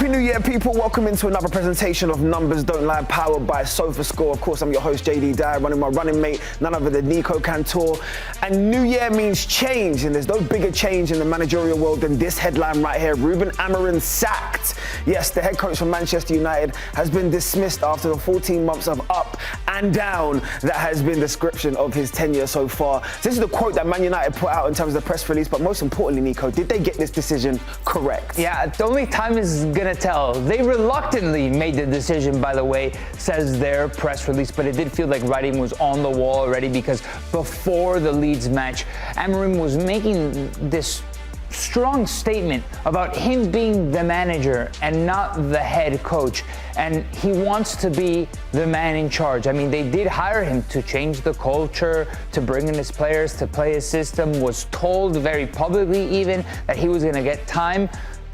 Happy New Year, people. Welcome into another presentation of Numbers Don't Lie, powered by Sofascore. Of course, I'm your host, JayDee Dyer, running my running mate, none other than Nico Cantor. And New Year means change, and there's no bigger change in the managerial world than this headline right here. Ruben Amorim sacked. Yes, the head coach from Manchester United has been dismissed after the 14 months of up and down that has been the description of his tenure so far. This is the quote that Man United put out in terms of the press release, but most importantly, Nico, did they get this decision correct? Yeah, the only time is gonna tell. They reluctantly made the decision, by the way, says their press release, but it did feel like writing was on the wall already, because before the Leeds match, Amorim was making this strong statement about him being the manager and not the head coach, and he wants to be the man in charge. I mean, they did hire him to change the culture, to bring in his players, to play his system, was told very publicly even that he was going to get time,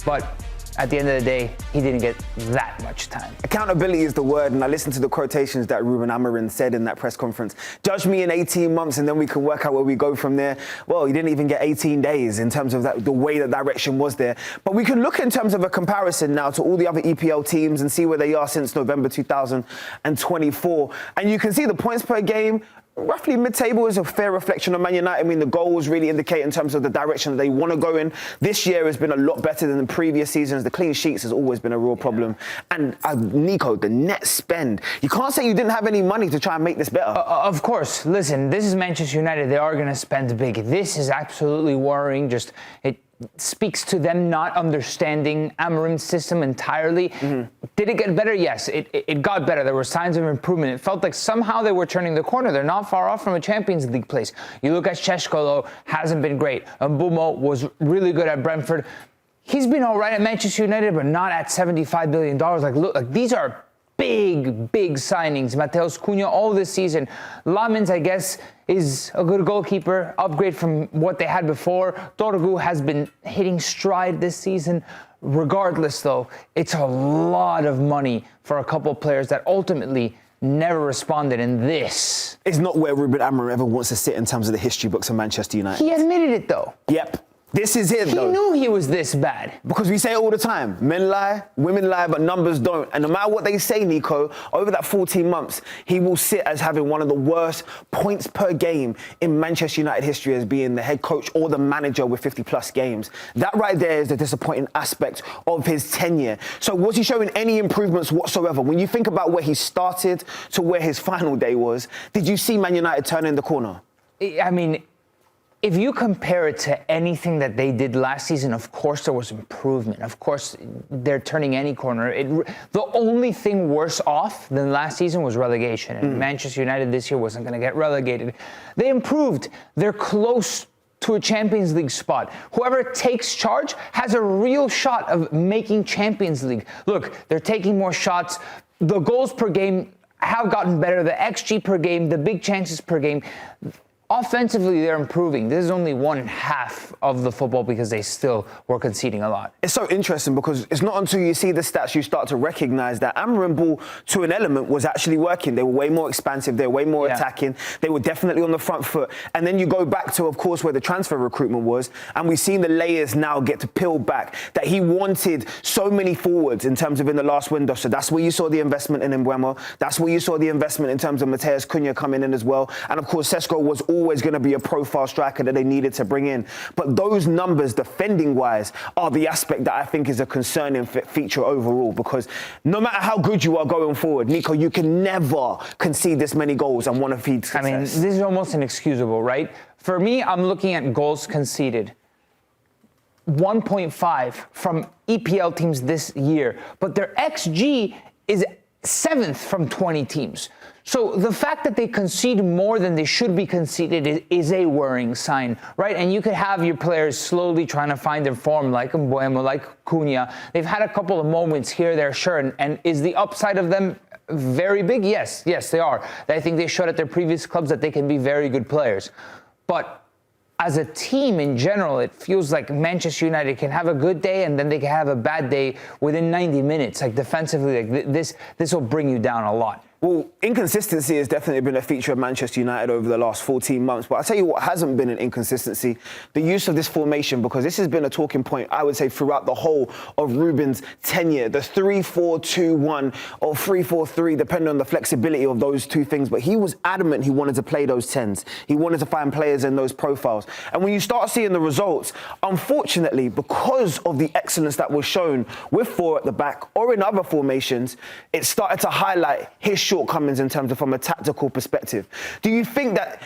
but at the end of the day, he didn't get that much time. Accountability is the word, and I listened to the quotations that Ruben Amorim said in that press conference. Judge me in 18 months and then we can work out where we go from there. Well, he didn't even get 18 days in terms of that, the way the direction was there. But we can look in terms of a comparison now to all the other EPL teams and see where they are since November 2024. And you can see the points per game, roughly mid-table, is a fair reflection of Man United. I mean, the goals really indicate in terms of the direction that they want to go in. This year has been a lot better than the previous seasons. The clean sheets has always been a real problem. And Nico, the net spend, you can't say you didn't have any money to try and make this better. Of course. Listen, this is Manchester United. They are going to spend big. This is absolutely worrying. Just it speaks to them not understanding Amorim's system entirely. Did it get better? Yes, it got better. There were signs of improvement. It felt like somehow they were turning the corner. They're not far off from a Champions League place. You look at Šeško, hasn't been great. Mbumo was really good at Brentford. He's been all right at Manchester United, but not at $75 billion. Like, look, like these are big signings. Mateus Cunha all this season. Lamins, I guess, is a good goalkeeper, upgrade from what they had before. Torgu has been hitting stride this season. Regardless, though, it's a lot of money for a couple of players that ultimately never responded, and this is not where Ruben Amorim ever wants to sit in terms of the history books of Manchester United. He admitted it, though. Yep. This is it, though. He knew he was this bad. Because we say it all the time. Men lie, women lie, but numbers don't. And no matter what they say, Nico, over that 14 months, he will sit as having one of the worst points per game in Manchester United history as being the head coach or the manager with 50-plus games. That right there is the disappointing aspect of his tenure. So was he showing any improvements whatsoever? When you think about where he started to where his final day was, did you see Man United turning the corner? I mean, if you compare it to anything that they did last season, of course there was improvement. Of course, they're turning any corner. The only thing worse off than last season was relegation. And Manchester United this year wasn't going to get relegated. They improved. They're close to a Champions League spot. Whoever takes charge has a real shot of making Champions League. Look, they're taking more shots. The goals per game have gotten better. The XG per game, the big chances per game. Offensively, they're improving. This is only one half of the football because they still were conceding a lot. It's so interesting because it's not until you see the stats you start to recognize that Amorim ball, to an element, was actually working. They were way more expansive. They were way more attacking. They were definitely on the front foot. And then you go back to, of course, where the transfer recruitment was, and we've seen the layers now get to peel back, that he wanted so many forwards in terms of in the last window. So that's where you saw the investment in Mbumo. That's where you saw the investment in terms of Mateus Cunha coming in as well. And, of course, Šeško was always going to be a profile striker that they needed to bring in. But those numbers, defending-wise, are the aspect that I think is a concerning feature overall, because no matter how good you are going forward, Nico, you can never concede this many goals and want to feed success. I mean, this is almost inexcusable, right? For me, I'm looking at goals conceded. 1.5 from EPL teams this year, but their XG is 7th from 20 teams. So the fact that they concede more than they should be conceded is a worrying sign, right? And you could have your players slowly trying to find their form, like Mbumo, like Cunha. They've had a couple of moments here, there, sure. And is the upside of them very big? Yes, they are. I think they showed at their previous clubs that they can be very good players. But as a team in general, it feels like Manchester United can have a good day and then they can have a bad day within 90 minutes. Like defensively, like this will bring you down a lot. Well, inconsistency has definitely been a feature of Manchester United over the last 14 months. But I'll tell you what hasn't been an inconsistency, the use of this formation, because this has been a talking point, I would say, throughout the whole of Ruben's tenure. The 3-4-2-1 or 3-4-3, depending on the flexibility of those two things. But he was adamant he wanted to play those 10s. He wanted to find players in those profiles. And when you start seeing the results, unfortunately, because of the excellence that was shown with 4 at the back or in other formations, it started to highlight his shortcomings in terms of from a tactical perspective. Do you think that,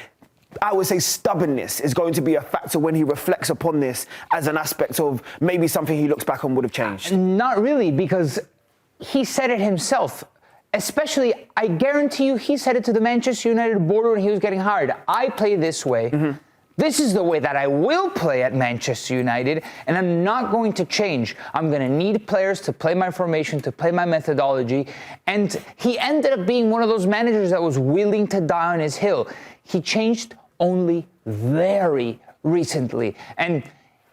I would say, stubbornness is going to be a factor when he reflects upon this as an aspect of maybe something he looks back on would have changed? Not really, because he said it himself. Especially, I guarantee you, he said it to the Manchester United board when he was getting hired. I play this way. Mm-hmm. This is the way that I will play at Manchester United, and I'm not going to change. I'm going to need players to play my formation, to play my methodology. And he ended up being one of those managers that was willing to die on his hill. He changed only very recently. And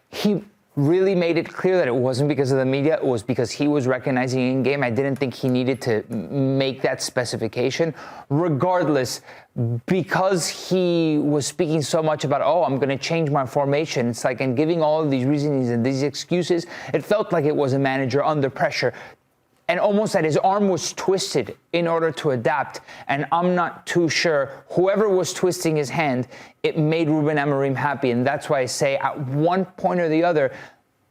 he really made it clear that it wasn't because of the media, it was because he was recognizing in game. I didn't think he needed to make that specification. Regardless, because he was speaking so much about, I'm going to change my formation, it's like, and giving all of these reasons and these excuses, it felt like it was a manager under pressure. And almost that his arm was twisted in order to adapt. And I'm not too sure, whoever was twisting his hand, it made Ruben Amorim happy. And that's why I say at one point or the other,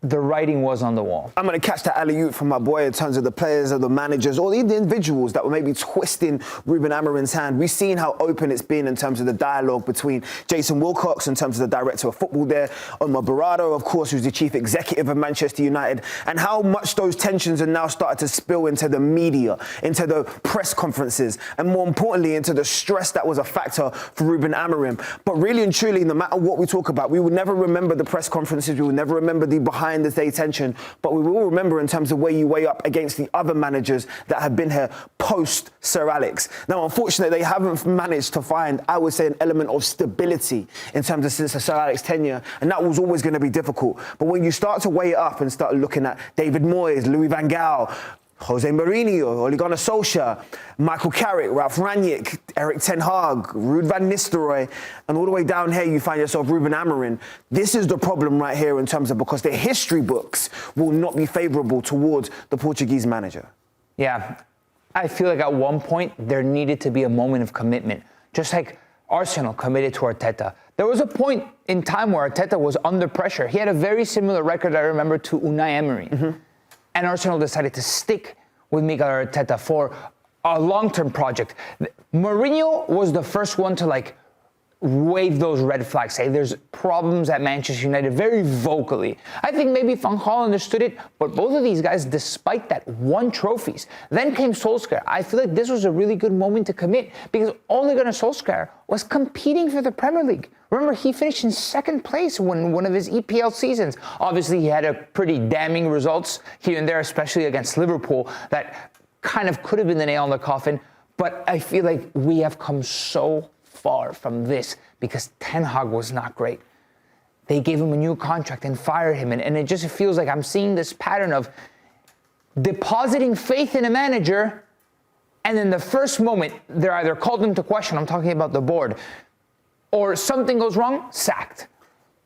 the writing was on the wall. I'm going to catch that alley-oop from my boy in terms of the players or the managers or the individuals that were maybe twisting Ruben Amorim's hand. We've seen how open it's been in terms of the dialogue between Jason Wilcox, in terms of the director of football there, Omar Barado, of course, who's the chief executive of Manchester United, and how much those tensions are now started to spill into the media, into the press conferences, and more importantly, into the stress that was a factor for Ruben Amorim. But really and truly, no matter what we talk about, we will never remember the press conferences, we will never remember the behind the day tension, but we will remember in terms of where you weigh up against the other managers that have been here post Sir Alex. Now, unfortunately, they haven't managed to find, I would say, an element of stability in terms of since the Sir Alex tenure, and that was always going to be difficult. But when you start to weigh it up and start looking at David Moyes, Louis van Gaal, Jose Mourinho, Ole Gunnar Solskjaer, Michael Carrick, Ralph Rangnick, Erik ten Hag, Ruud van Nistelrooy, and all the way down here you find yourself Ruben Amorim. This is the problem right here in terms of because the history books will not be favourable towards the Portuguese manager. Yeah, I feel like at one point there needed to be a moment of commitment, just like Arsenal committed to Arteta. There was a point in time where Arteta was under pressure. He had a very similar record, I remember, to Unai Emery. Mm-hmm. And Arsenal decided to stick with Mikel Arteta for a long-term project. Mourinho was the first one to wave those red flags, say there's problems at Manchester United very vocally. I think maybe Van Gaal understood it, but both of these guys, despite that, won trophies. Then came Solskjaer. I feel like this was a really good moment to commit because Ole Gunnar Solskjaer was competing for the Premier League. Remember, he finished in second place when one of his EPL seasons. Obviously, he had a pretty damning results here and there, especially against Liverpool, that kind of could have been the nail in the coffin. But I feel like we have come so far from this because Ten Hag was not great. They gave him a new contract and fired him. And it just feels like I'm seeing this pattern of depositing faith in a manager, and in the first moment, they're either called into question, I'm talking about the board, or something goes wrong, sacked.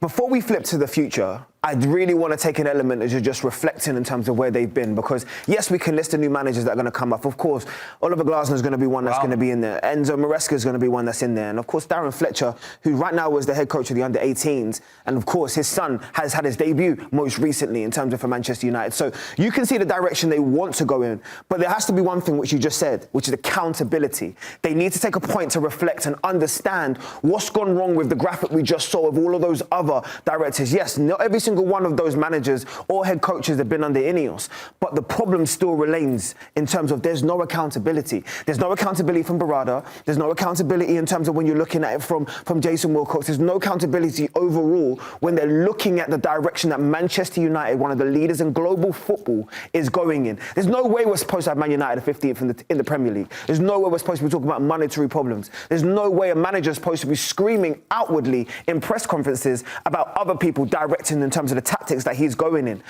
Before we flip to the future, I'd really want to take an element as you're just reflecting in terms of where they've been, because yes, we can list the new managers that are going to come up. Of course, Oliver Glasner is going to be one that's going to be in there. Enzo Maresca is going to be one that's in there. And of course, Darren Fletcher, who right now was the head coach of the under-18s. And of course, his son has had his debut most recently in terms of for Manchester United. So you can see the direction they want to go in. But there has to be one thing which you just said, which is accountability. They need to take a point to reflect and understand what's gone wrong with the graphic we just saw of all of those other directors. Yes, not every single one of those managers or head coaches have been under Ineos, but the problem still remains in terms of there's no accountability. There's no accountability from Barada. There's no accountability in terms of when you're looking at it from Jason Wilcox. There's no accountability overall when they're looking at the direction that Manchester United, one of the leaders in global football, is going in. There's no way we're supposed to have Man United 15th in the Premier League. There's no way we're supposed to be talking about monetary problems. There's no way a manager is supposed to be screaming outwardly in press conferences about other people directing in terms of the tactics that he's going in.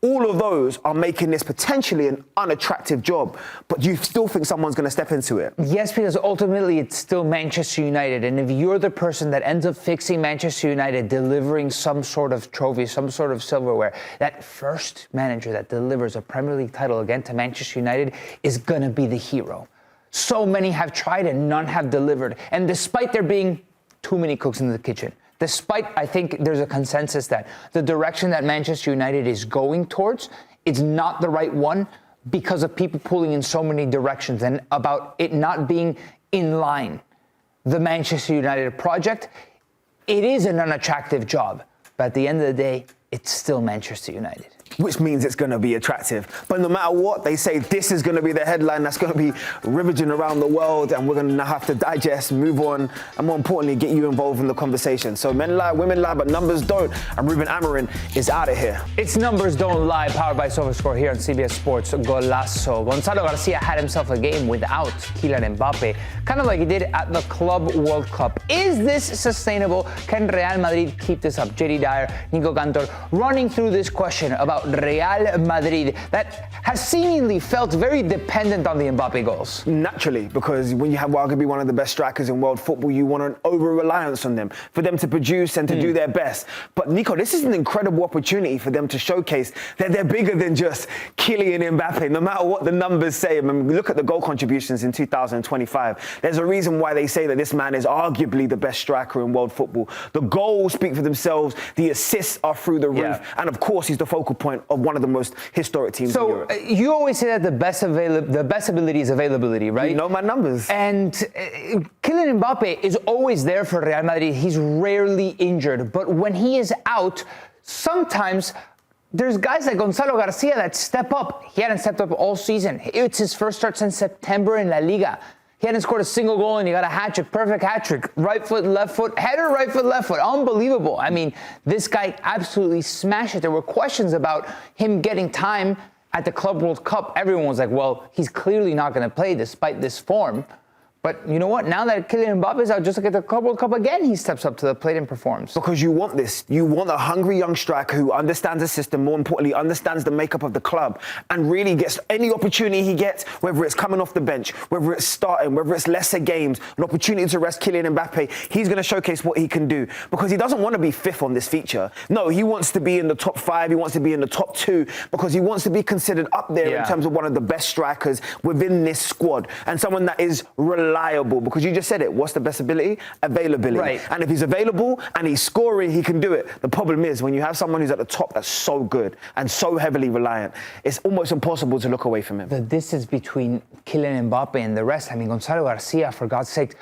All of those are making this potentially an unattractive job, but you still think someone's going to step into it? Yes, because ultimately it's still Manchester United. And if you're the person that ends up fixing Manchester United, delivering some sort of trophy, some sort of silverware, that first manager that delivers a Premier League title again to Manchester United is going to be the hero. So many have tried and none have delivered. And despite there being too many cooks in the kitchen, despite, I think there's a consensus that the direction that Manchester United is going towards, it's not the right one because of people pulling in so many directions and about it not being in line. The Manchester United project, it is an unattractive job, but at the end of the day, it's still Manchester United. Which means it's going to be attractive. But no matter what, they say this is going to be the headline that's going to be ravaging around the world, and we're going to now have to digest, move on, and more importantly, get you involved in the conversation. So men lie, women lie, but numbers don't. And Ruben Amorim is out of here. It's Numbers Don't Lie, powered by Sofascore here on CBS Sports Golazo. Gonzalo Garcia had himself a game without Kylian Mbappe, kind of like he did at the Club World Cup. Is this sustainable? Can Real Madrid keep this up? JayDee Dyer, Nico Cantor, running through this question about Real Madrid that has seemingly felt very dependent on the Mbappe goals. Naturally, because when you have arguably one of the best strikers in world football, you want an over-reliance on them, for them to produce and to do their best. But Nico, this is an incredible opportunity for them to showcase that they're bigger than just Kylian Mbappe, no matter what the numbers say. I mean, look at the goal contributions in 2025. There's a reason why they say that this man is arguably the best striker in world football. The goals speak for themselves, the assists are through the roof, and of course he's the focal point of one of the most historic teams in Europe. So you always say that the best ability is availability, right? You know my numbers. And Kylian Mbappe is always there for Real Madrid. He's rarely injured, but when he is out, sometimes there's guys like Gonzalo Garcia that step up. He hadn't stepped up all season. It's his first start since September in La Liga. He hadn't scored a single goal, and he got a hat-trick, perfect hat-trick. Right foot, left foot, header, right foot, left foot. Unbelievable. I mean, this guy absolutely smashed it. There were questions about him getting time at the Club World Cup. Everyone was like, well, he's clearly not going to play despite this form. But you know what? Now that Kylian Mbappe is out, just like at the Club World Cup again, he steps up to the plate and performs. Because you want this. You want a hungry young striker who understands the system, more importantly, understands the makeup of the club, and really gets any opportunity he gets, whether it's coming off the bench, whether it's starting, whether it's lesser games, an opportunity to rest Kylian Mbappe, he's going to showcase what he can do. Because he doesn't want to be fifth on this feature. No, he wants to be in the top 5, he wants to be in the top 2, because he wants to be considered up there in terms of one of the best strikers within this squad, and someone that is reliable, because you just said it. What's the best ability? Availability. Right. And if he's available and he's scoring, he can do it. The problem is when you have someone who's at the top that's so good and so heavily reliant, it's almost impossible to look away from him. The distance between Kylian Mbappe and the rest, I mean, Gonzalo Garcia, for God's sake,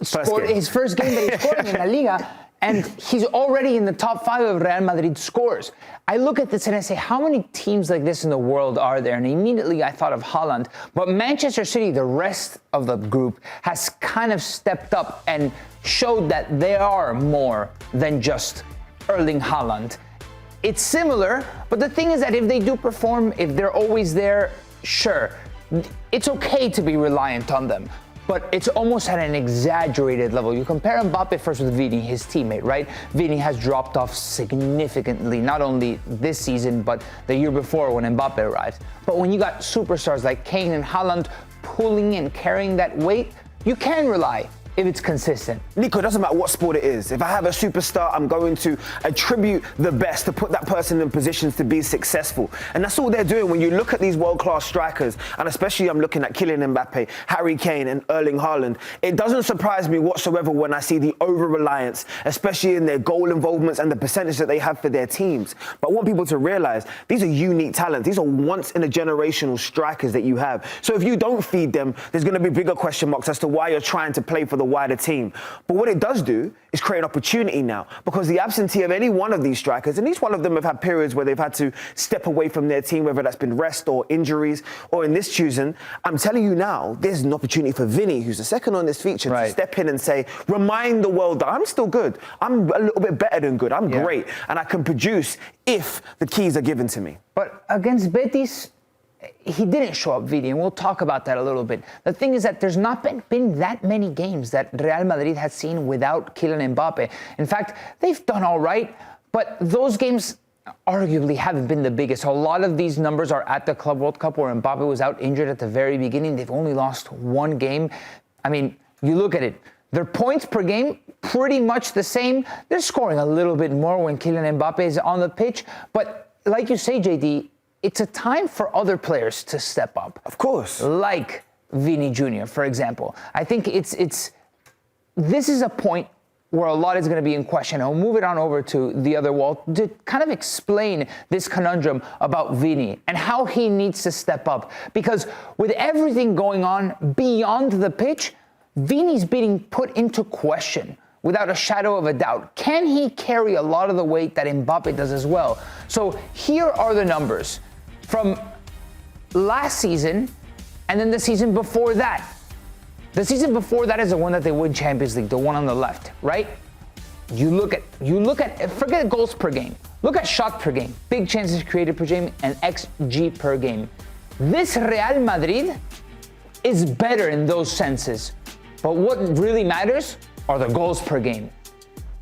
scored his first game that he scored in La Liga, and he's already in the top 5 of Real Madrid scores. I look at this and I say, how many teams like this in the world are there? And immediately I thought of Haaland. But Manchester City, the rest of the group, has kind of stepped up and showed that they are more than just Erling Haaland. It's similar, but the thing is that if they do perform, if they're always there, sure, it's okay to be reliant on them. But it's almost at an exaggerated level. You compare Mbappe first with Vini, his teammate, right? Vini has dropped off significantly, not only this season, but the year before when Mbappe arrived. But when you got superstars like Kane and Haaland pulling and carrying that weight, you can rely if it's consistent. Nico, it doesn't matter what sport it is. If I have a superstar, I'm going to attribute the best to put that person in positions to be successful. And that's all they're doing when you look at these world-class strikers, and especially I'm looking at Kylian Mbappe, Harry Kane, and Erling Haaland. It doesn't surprise me whatsoever when I see the over-reliance, especially in their goal involvements and the percentage that they have for their teams. But I want people to realize these are unique talents. These are once-in-a-generational strikers that you have. So if you don't feed them, there's going to be bigger question marks as to why you're trying to play for the wider team. But what it does do is create an opportunity now, because the absentee of any one of these strikers, and each one of them have had periods where they've had to step away from their team, whether that's been rest or injuries, or in this choosing, I'm telling you now, there's an opportunity for Vinny, who's the second on this feature, to step in and say, remind the world that I'm still good. I'm a little bit better than good. I'm great. And I can produce if the keys are given to me. But against Betis, he didn't show up, Vidi, and we'll talk about that a little bit. The thing is that there's not been that many games that Real Madrid has seen without Kylian Mbappe. In fact, they've done all right, but those games arguably haven't been the biggest. A lot of these numbers are at the Club World Cup where Mbappe was out injured at the very beginning. They've only lost one game. I mean, you look at it, their points per game, pretty much the same. They're scoring a little bit more when Kylian Mbappe is on the pitch. But like you say, JD, it's a time for other players to step up. Of course. Like Vini Junior, for example. I think this is a point where a lot is going to be in question. I'll move it on over to the other wall to kind of explain this conundrum about Vini and how he needs to step up. Because with everything going on beyond the pitch, Vini's being put into question without a shadow of a doubt. Can he carry a lot of the weight that Mbappe does as well? So here are the numbers from last season and then the season before that. The season before that is the one that they win Champions League, the one on the left, right? You look at, forget goals per game. Look at shot per game, big chances created per game, and XG per game. This Real Madrid is better in those senses. But what really matters are the goals per game.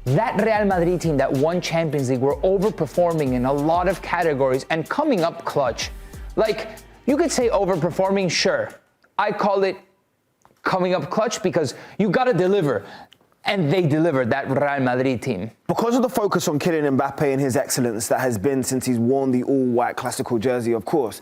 That Real Madrid team that won Champions League were overperforming in a lot of categories and coming up clutch. Like, you could say overperforming, sure. I call it coming up clutch because you got to deliver. And they delivered, that Real Madrid team. Because of the focus on Kylian Mbappe and his excellence that has been since he's worn the all-white classical jersey, of course,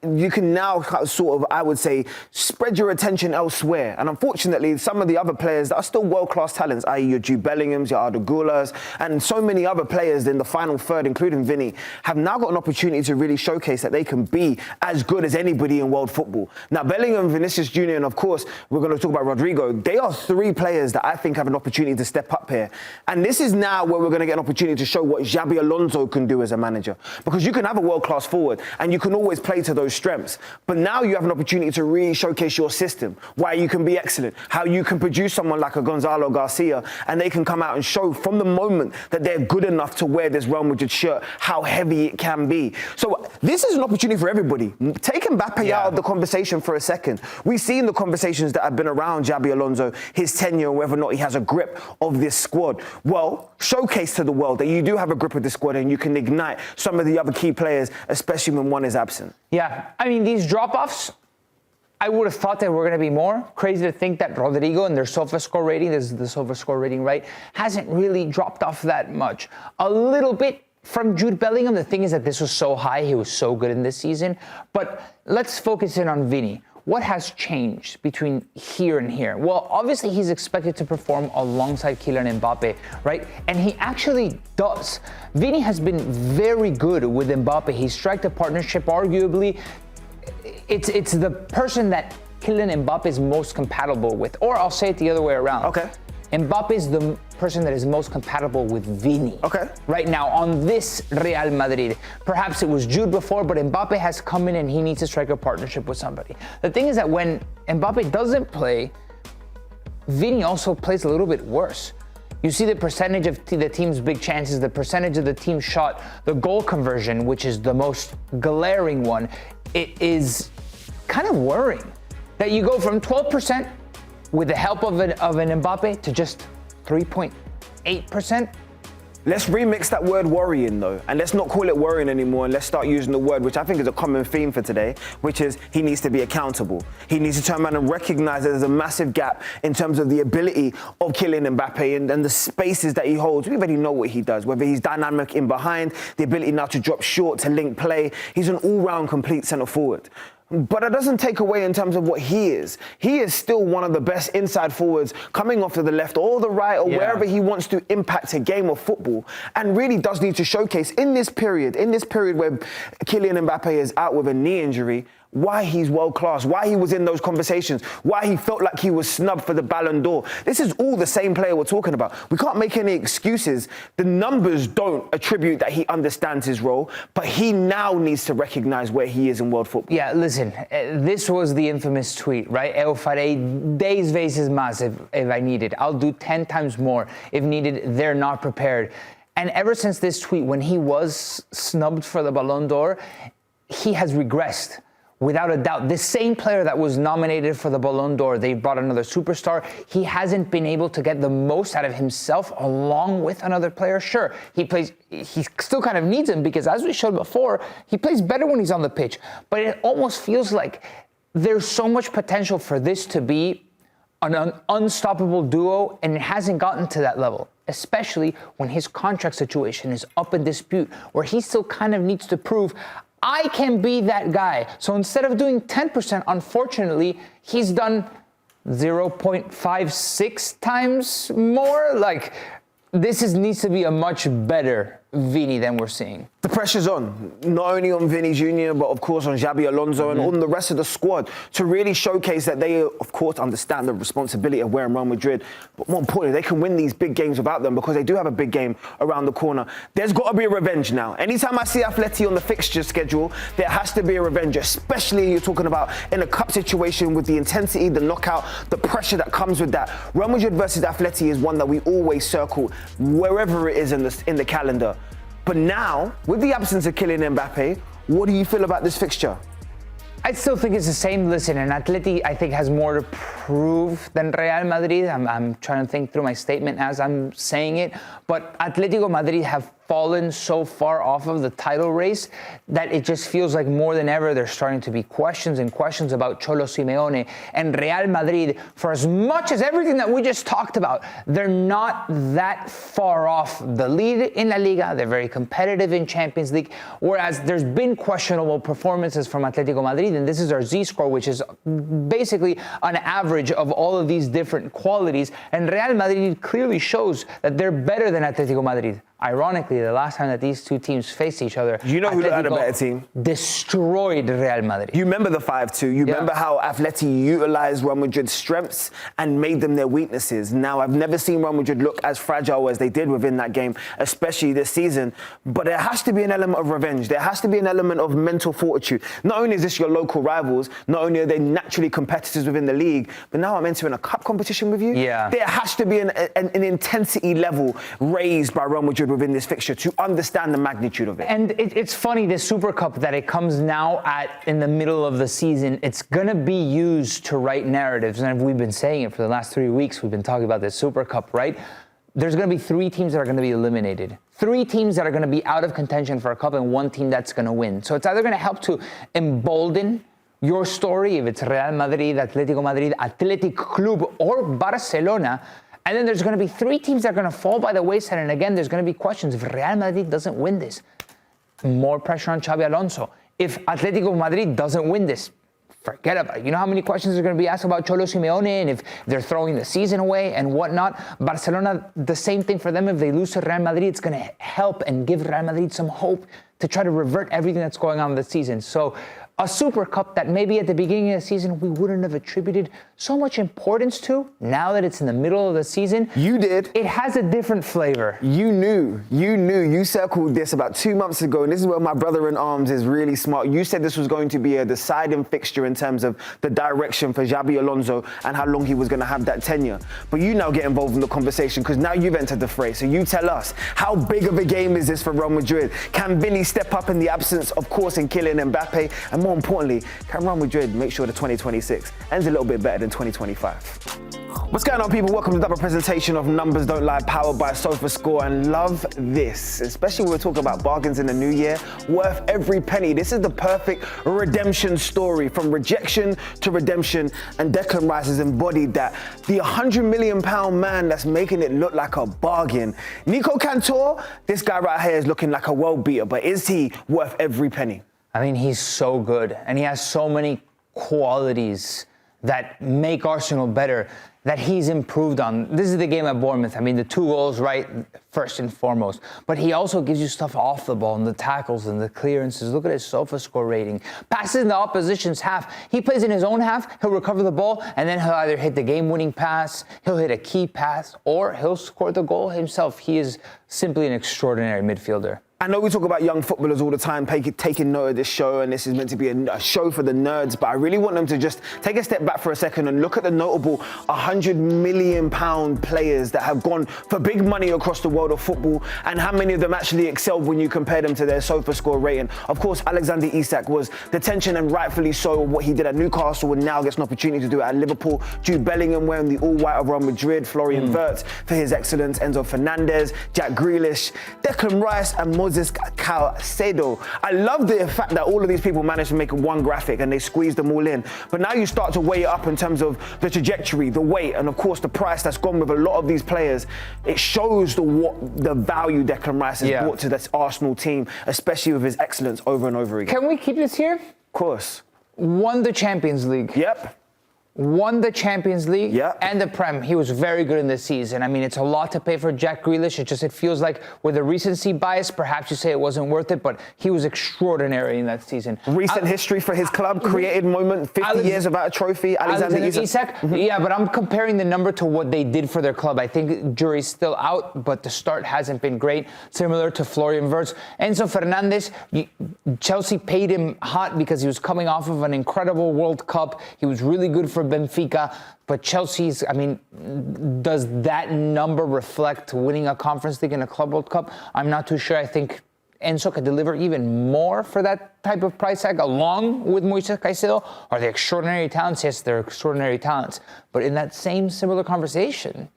you can now sort of, I would say, spread your attention elsewhere. And unfortunately, some of the other players that are still world-class talents, i.e. your Jude Bellinghams, your Arda Gula's, and so many other players in the final third, including Vini, have now got an opportunity to really showcase that they can be as good as anybody in world football. Now, Bellingham, Vinicius Junior, and of course, we're going to talk about Rodrigo. They are three players that I think have an opportunity to step up here. And this is now where we're going to get an opportunity to show what Xabi Alonso can do as a manager. Because you can have a world-class forward, and you can always play to those strengths. But now you have an opportunity to really showcase your system, why you can be excellent, how you can produce someone like a Gonzalo Garcia, and they can come out and show from the moment that they're good enough to wear this Real Madrid shirt, how heavy it can be. So this is an opportunity for everybody. Take Mbappe out of the conversation for a second. We've seen the conversations that have been around Xabi Alonso, his tenure, whether or not he has a grip of this squad. Well, showcase to the world that you do have a grip of this squad and you can ignite some of the other key players, especially when one is absent. Yeah, I mean, these drop-offs, I would have thought there were going to be more. Crazy to think that Rodrigo and their Sofascore rating, this is the Sofascore rating, right, hasn't really dropped off that much. A little bit from Jude Bellingham. The thing is that this was so high. He was so good in this season. But let's focus in on Vini. What has changed between here and here? Well, obviously, he's expected to perform alongside Kylian Mbappe, right? And he actually does. Vini has been very good with Mbappe. He struck a partnership, arguably. It's the person that Kylian Mbappe is most compatible with. Or I'll say it the other way around. Okay. Mbappe is the person that is most compatible with Vini. Okay. Right now on this Real Madrid. Perhaps it was Jude before, but Mbappe has come in and he needs to strike a partnership with somebody. The thing is that when Mbappe doesn't play, Vini also plays a little bit worse. You see the percentage of the team's big chances, the percentage of the team shot, the goal conversion, which is the most glaring one. It is kind of worrying that you go from 12% with the help of an Mbappe to just 3.8%. Let's remix that word worrying though, and let's not call it worrying anymore, and let's start using the word, which I think is a common theme for today, which is he needs to be accountable. He needs to turn around and recognize that there's a massive gap in terms of the ability of Kylian Mbappe and the spaces that he holds. We already know what he does, whether he's dynamic in behind, the ability now to drop short, to link play. He's an all-round complete centre forward. But it doesn't take away in terms of what he is. He is still one of the best inside forwards coming off to the left or the right or wherever he wants to impact a game of football, and really does need to showcase in this period where Kylian Mbappe is out with a knee injury, why he's world-class, why he was in those conversations, why he felt like he was snubbed for the Ballon d'Or. This is all the same player we're talking about. We can't make any excuses. The numbers don't attribute that he understands his role, but he now needs to recognize where he is in world football. Yeah, listen, this was the infamous tweet, right? Eu farei 10 vezes más if I need it. I'll do 10 times more if needed. They're not prepared. And ever since this tweet, when he was snubbed for the Ballon d'Or, he has regressed. without a doubt. The same player that was nominated for the Ballon d'Or, they brought another superstar. He hasn't been able to get the most out of himself along with another player. Sure, he still kind of needs him because, as we showed before, he plays better when he's on the pitch. But it almost feels like there's so much potential for this to be an unstoppable duo, and it hasn't gotten to that level, especially when his contract situation is up in dispute, where he still kind of needs to prove, I can be that guy. So instead of doing 10%, unfortunately, he's done 0.56 times more. Like, needs to be a much better Vini than we're seeing. The pressure's on, not only on Vinny Junior, but of course on Xabi Alonso and on the rest of the squad to really showcase that they, of course, understand the responsibility of wearing Real Madrid. But more importantly, they can win these big games without them because they do have a big game around the corner. There's got to be a revenge now. Anytime I see Atleti on the fixture schedule, there has to be a revenge, especially you're talking about in a cup situation with the intensity, the knockout, the pressure that comes with that. Real Madrid versus Atleti is one that we always circle wherever it is in the calendar. But now, with the absence of Kylian Mbappé, what do you feel about this fixture? I still think it's the same. Listen, and Atleti, I think, has more to prove than Real Madrid. I'm trying to think through my statement as I'm saying it. But Atletico Madrid have fallen so far off of the title race that it just feels like more than ever there's starting to be questions and questions about Cholo Simeone and Real Madrid. For as much as everything that we just talked about, they're not that far off the lead in La Liga. They're very competitive in Champions League, whereas there's been questionable performances from Atletico Madrid, and this is our Z-score, which is basically an average of all of these different qualities, and Real Madrid clearly shows that they're better than Atletico Madrid. Ironically, the last time that these two teams faced each other, you know who had a better team? Destroyed Real Madrid. You remember the 5-2. You remember how Atleti utilized Real Madrid's strengths and made them their weaknesses. Now, I've never seen Real Madrid look as fragile as they did within that game, especially this season. But there has to be an element of revenge. There has to be an element of mental fortitude. Not only is this your local rivals, not only are they naturally competitors within the league, but now I'm entering a cup competition with you. Yeah. There has to be an intensity level raised by Real Madrid within this fixture to understand the magnitude of it. And it's funny, the Super Cup that it comes now in the middle of the season, it's going to be used to write narratives. And we've been saying it for the last 3 weeks. We've been talking about this Super Cup, right? There's going to be 3 teams that are going to be eliminated. 3 teams that are going to be out of contention for a cup and 1 team that's going to win. So it's either going to help to embolden your story, if it's Real Madrid, Atletico Madrid, Athletic Club, or Barcelona. And then there's going to be 3 teams that are going to fall by the wayside. And again, there's going to be questions. If Real Madrid doesn't win this, more pressure on Xabi Alonso. If Atletico Madrid doesn't win this, forget about it. You know how many questions are going to be asked about Cholo Simeone and if they're throwing the season away and whatnot? Barcelona, the same thing for them. If they lose to Real Madrid, it's going to help and give Real Madrid some hope to try to revert everything that's going on this season. So a Super Cup that maybe at the beginning of the season we wouldn't have attributed so much importance to, now that it's in the middle of the season. You did. It has a different flavor. You knew. You circled this about 2 months ago, and this is where my brother in arms is really smart. You said this was going to be a deciding fixture in terms of the direction for Xabi Alonso and how long he was going to have that tenure. But you now get involved in the conversation because now you've entered the fray. So you tell us, how big of a game is this for Real Madrid? Can Vinny step up in the absence, of course, in Kylian Mbappé? And more importantly, can Real Madrid make sure the 2026 ends a little bit better than 2025? What's going on, people? Welcome to the presentation of Numbers Don't Lie, powered by Sofascore. And love this, especially when we're talking about bargains in the new year, worth every penny. This is the perfect redemption story, from rejection to redemption. And Declan Rice has embodied that. The £100 million man that's making it look like a bargain. Nico Cantor, this guy right here is looking like a world beater, but is he worth every penny? I mean, he's so good, and he has so many qualities that make Arsenal better that he's improved on. This is the game at Bournemouth. I mean, the 2 goals, right, first and foremost. But he also gives you stuff off the ball, and the tackles and the clearances. Look at his SofaScore rating. Passes in the opposition's half. He plays in his own half, he'll recover the ball, and then he'll either hit the game-winning pass, he'll hit a key pass, or he'll score the goal himself. He is simply an extraordinary midfielder. I know we talk about young footballers all the time, taking note of this show, and this is meant to be a show for the nerds, but I really want them to just take a step back for a second and look at the notable £100 million players that have gone for big money across the world of football, and how many of them actually excelled when you compare them to their Sofascore rating. Of course, Alexander Isak was the tension, and rightfully so, what he did at Newcastle, and now gets an opportunity to do it at Liverpool. Jude Bellingham wearing the all-white of Real Madrid, Florian Wirtz for his excellence, Enzo Fernandez, Jack Grealish, Declan Rice, and Moses Caicedo. I love the fact that all of these people managed to make one graphic and they squeezed them all in. But now you start to weigh it up in terms of the trajectory, the weight, and of course the price that's gone with a lot of these players. It shows the value Declan Rice has brought to this Arsenal team, especially with his excellence over and over again. Can we keep this here? Of course. Won the Champions League. Yep. Won the Champions League and the Prem. He was very good in this season. I mean, it's a lot to pay for Jack Grealish. It feels like with a recency bias, perhaps you say it wasn't worth it, but he was extraordinary in that season. Recent history for his club, created moment, 50 years without a trophy. Alexander Isak. Yeah, but I'm comparing the number to what they did for their club. I think jury's still out, but the start hasn't been great. Similar to Florian Wirtz. Enzo Fernandez, Chelsea paid him hot because he was coming off of an incredible World Cup. He was really good for Benfica, but Chelsea's, does that number reflect winning a Conference League and a Club World Cup? I'm not too sure. I think Enzo could deliver even more for that type of price tag, along with Moises Caicedo. Are they extraordinary talents? Yes, they're extraordinary talents. But in that same similar conversation,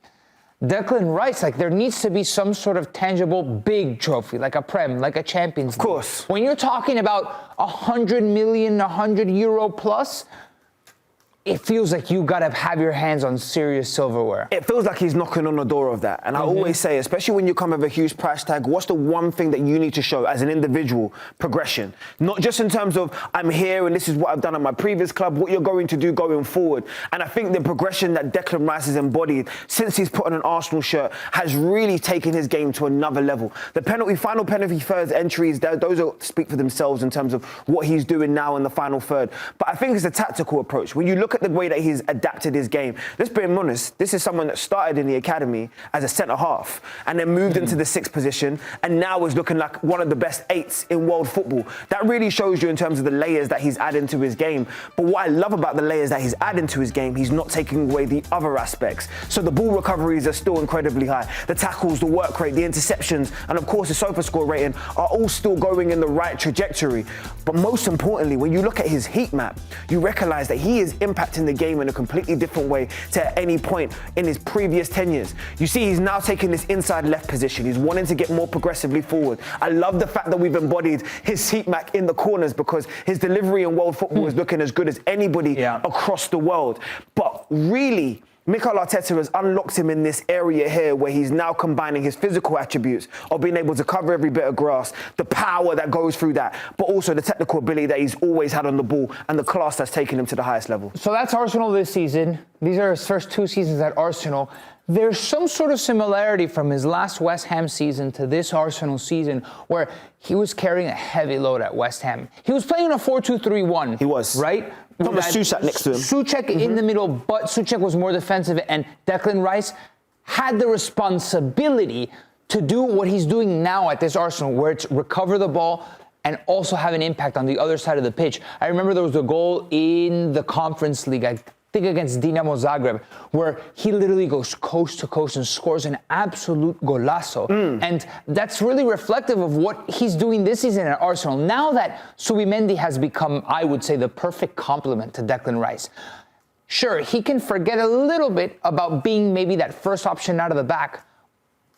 Declan Rice, there needs to be some sort of tangible big trophy, like a Prem, like a Champions League. Of course. When you're talking about 100 million, 100 euro plus, it feels like you got to have your hands on serious silverware. It feels like he's knocking on the door of that. And I always say, especially when you come with a huge price tag, what's the one thing that you need to show as an individual? Progression. Not just in terms of, I'm here and this is what I've done at my previous club, what you're going to do going forward. And I think the progression that Declan Rice has embodied since he's put on an Arsenal shirt has really taken his game to another level. The final penalty third entries, those speak for themselves in terms of what he's doing now in the final third. But I think it's a tactical approach. When you look at the way that he's adapted his game. Let's be honest, this is someone that started in the academy as a centre-half and then moved into the sixth position and now is looking like one of the best eights in world football. That really shows you in terms of the layers that he's adding to his game. But what I love about the layers that he's adding to his game, he's not taking away the other aspects. So the ball recoveries are still incredibly high. The tackles, the work rate, the interceptions, and of course the Sofascore rating are all still going in the right trajectory. But most importantly, when you look at his heat map, you recognise that he is impacting the game in a completely different way to any point in his previous 10 years. You see, he's now taking this inside left position. He's wanting to get more progressively forward. I love the fact that we've embodied his heat map in the corners because his delivery in world football is looking as good as anybody across the world. But really, Mikel Arteta has unlocked him in this area here where he's now combining his physical attributes of being able to cover every bit of grass, the power that goes through that, but also the technical ability that he's always had on the ball and the class that's taken him to the highest level. So that's Arsenal this season. These are his first 2 seasons at Arsenal. There's some sort of similarity from his last West Ham season to this Arsenal season where he was carrying a heavy load at West Ham. He was playing in a 4-2-3-1. He was. Right? Thomas Souček next to him. Souček in the middle, but Souček was more defensive, and Declan Rice had the responsibility to do what he's doing now at this Arsenal, where it's recover the ball and also have an impact on the other side of the pitch. I remember there was a goal in the Conference League, I think against Dinamo Zagreb, where he literally goes coast to coast and scores an absolute golazo. And that's really reflective of what he's doing this season at Arsenal. Now that Subimendi has become, I would say, the perfect complement to Declan Rice. Sure, he can forget a little bit about being maybe that first option out of the back,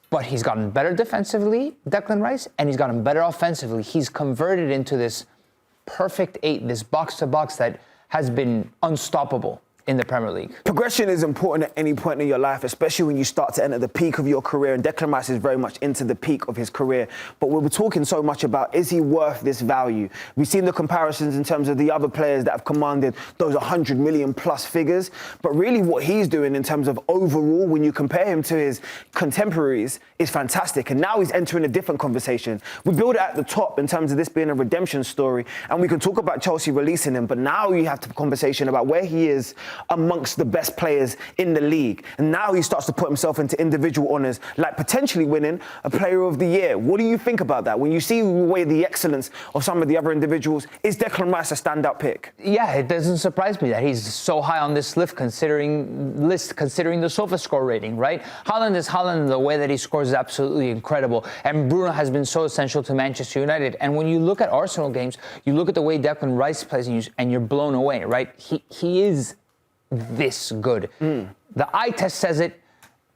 but he's gotten better defensively, Declan Rice, and he's gotten better offensively. He's converted into this perfect 8, this box-to-box that has been unstoppable in the Premier League. Progression is important at any point in your life, especially when you start to enter the peak of your career. And Declan Rice is very much into the peak of his career. But we were talking so much about, is he worth this value? We've seen the comparisons in terms of the other players that have commanded those 100 million plus figures. But really what he's doing in terms of overall, when you compare him to his contemporaries, is fantastic. And now he's entering a different conversation. We build it at the top in terms of this being a redemption story. And we can talk about Chelsea releasing him. But now you have the conversation about where he is amongst the best players in the league. And now he starts to put himself into individual honours, like potentially winning a Player of the Year. What do you think about that? When you see the excellence of some of the other individuals, is Declan Rice a standout pick? Yeah, it doesn't surprise me that he's so high on this list considering the Sofascore rating, right? Haaland is Haaland, the way that he scores is absolutely incredible. And Bruno has been so essential to Manchester United. And when you look at Arsenal games, you look at the way Declan Rice plays and you're blown away, right? He is this good. The eye test says it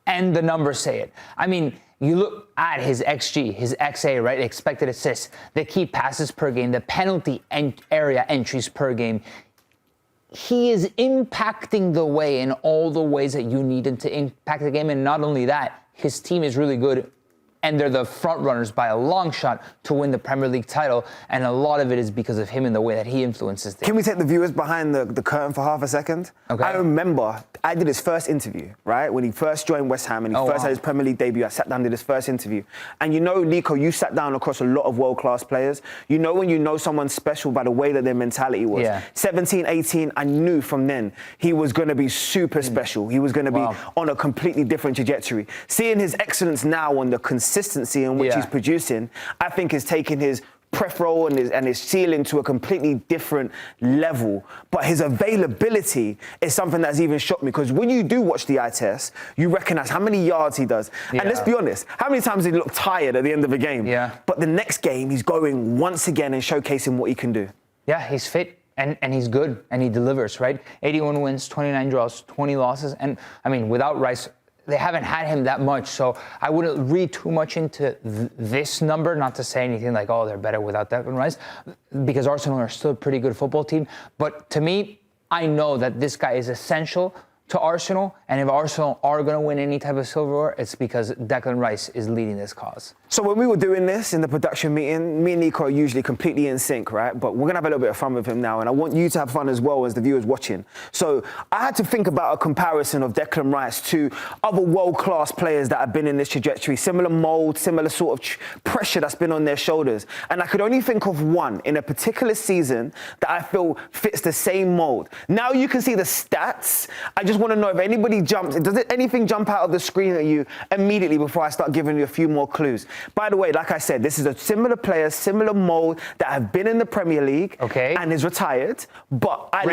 and the numbers say it. I mean, you look at his XG, his XA, right? Expected assists, the key passes per game, the penalty area entries per game. He is impacting the way in all the ways that you need him to impact the game. And not only that, his team is really good. And they're the front runners by a long shot to win the Premier League title. And a lot of it is because of him and the way that he influences things. Can we take the viewers behind the curtain for half a second? Okay. I remember I did his first interview, right? When he first joined West Ham and he first had his Premier League debut, I sat down and did his first interview. And you know, Nico, you sat down across a lot of world-class players. You know when you know someone's special by the way that their mentality was. Yeah. 17, 18, I knew from then he was going to be super special. He was going to be on a completely different trajectory. Seeing his excellence now on the consistency in which he's producing, I think is taking his pref role and his ceiling to a completely different level. But his availability is something that's even shocked me, because when you do watch the eye test, you recognise how many yards he does. And let's be honest, how many times did he look tired at the end of a game? But the next game, he's going once again and showcasing what he can do. Yeah, he's fit. And he's good, and he delivers, right? 81 wins, 29 draws, 20 losses. And, I mean, without Rice, they haven't had him that much, so I wouldn't read too much into this number, not to say anything like, oh, they're better without Declan Rice, because Arsenal are still a pretty good football team. But to me, I know that this guy is essential to Arsenal, and if Arsenal are going to win any type of silverware, it's because Declan Rice is leading this cause. So when we were doing this in the production meeting, me and Nico are usually completely in sync, right? But we're going to have a little bit of fun with him now, and I want you to have fun as well as the viewers watching. So I had to think about a comparison of Declan Rice to other world-class players that have been in this trajectory, similar mould, similar sort of pressure that's been on their shoulders. And I could only think of one in a particular season that I feel fits the same mould. Now you can see the stats. I just want to know if anybody jumps. Does anything jump out of the screen at you immediately before I start giving you a few more clues? By the way, like I said, this is a similar player, similar mold that have been in the Premier League and is retired. But I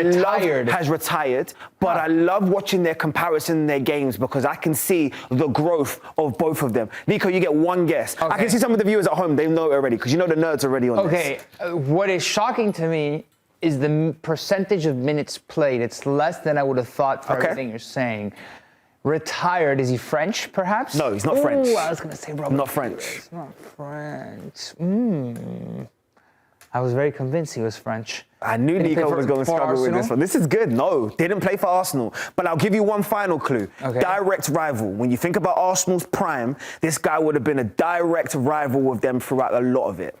love watching their comparison in their games, because I can see the growth of both of them. Nico, you get one guess. I can see some of the viewers at home, they know it already, because you know the nerds already on this. What is shocking to me is the percentage of minutes played. It's less than I would have thought for everything you're saying. Retired, is he French, perhaps? No, he's not French. I was going to say Robert. Not French. He's not French. I was very convinced he was French. I knew Nico was going to struggle with this one. This is good. No, didn't play for Arsenal. But I'll give you one final clue. Direct rival. When you think about Arsenal's prime, this guy would have been a direct rival with them throughout a lot of it.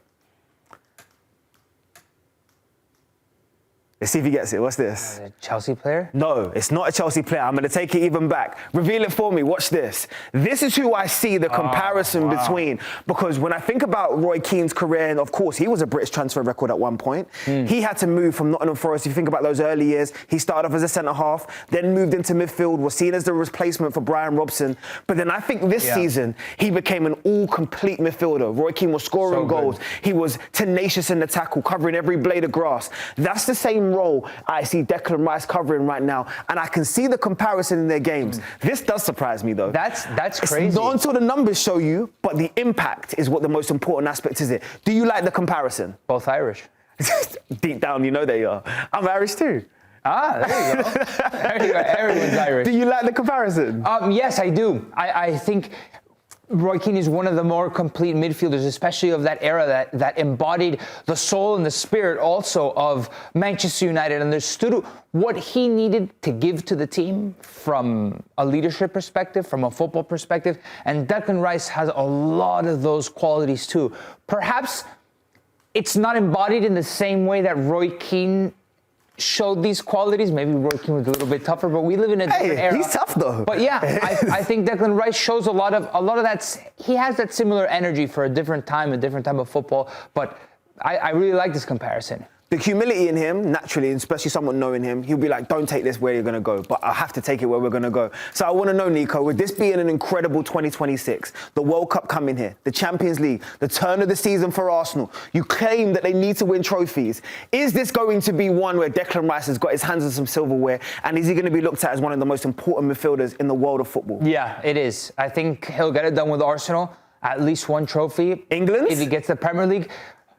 Let's see if he gets it. What's this? A Chelsea player? No, it's not a Chelsea player. I'm going to take it even back. Reveal it for me. Watch this. This is who I see the comparison between. Because when I think about Roy Keane's career, and of course, he was a British transfer record at one point. He had to move from Nottingham Forest. If you think about those early years, he started off as a centre-half, then moved into midfield, was seen as the replacement for Brian Robson. But then I think this season, he became an all-complete midfielder. Roy Keane was scoring goals. He was tenacious in the tackle, covering every blade of grass. That's the same role I see Declan Rice covering right now, and I can see the comparison in their games. This does surprise me, though. That's crazy. It's not until the numbers show you, but the impact is what the most important aspect is. It. Do you like the comparison? Both Irish. Deep down, you know they are. I'm Irish too. There you go. There you go. Everyone's Irish. Do you like the comparison? Yes, I do. I think Roy Keane is one of the more complete midfielders, especially of that era that embodied the soul and the spirit also of Manchester United, understood what he needed to give to the team from a leadership perspective, from a football perspective. And Declan Rice has a lot of those qualities too. Perhaps it's not embodied in the same way that Roy Keane showed these qualities. Maybe Roy Keane was a little bit tougher, but we live in a different era. He's tough though. But yeah, I think Declan Rice shows a lot of that. He has that similar energy for a different time of football. But I really like this comparison. the humility in him, naturally, and especially someone knowing him, he'll be like, don't take this where you're going to go, but I have to take it where we're going to go. So I want to know, Nico, with this being an incredible 2026, the World Cup coming here, the Champions League, the turn of the season for Arsenal, you claim that they need to win trophies. Is this going to be one where Declan Rice has got his hands on some silverware, and is he going to be looked at as one of the most important midfielders in the world of football? Yeah, it is. I think he'll get it done with Arsenal, at least one trophy. England? If he gets the Premier League.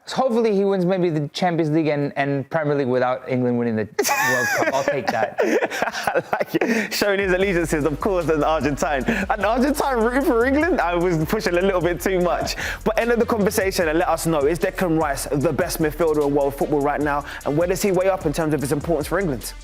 So hopefully he wins maybe the Champions League and Premier League without England winning the World Cup. I'll take that. I like it. Showing his allegiances, of course, as an Argentine. An Argentine rooting for England? I was pushing a little bit too much. But end of the conversation and let us know, is Declan Rice the best midfielder in world football right now? And where does he weigh up in terms of his importance for England?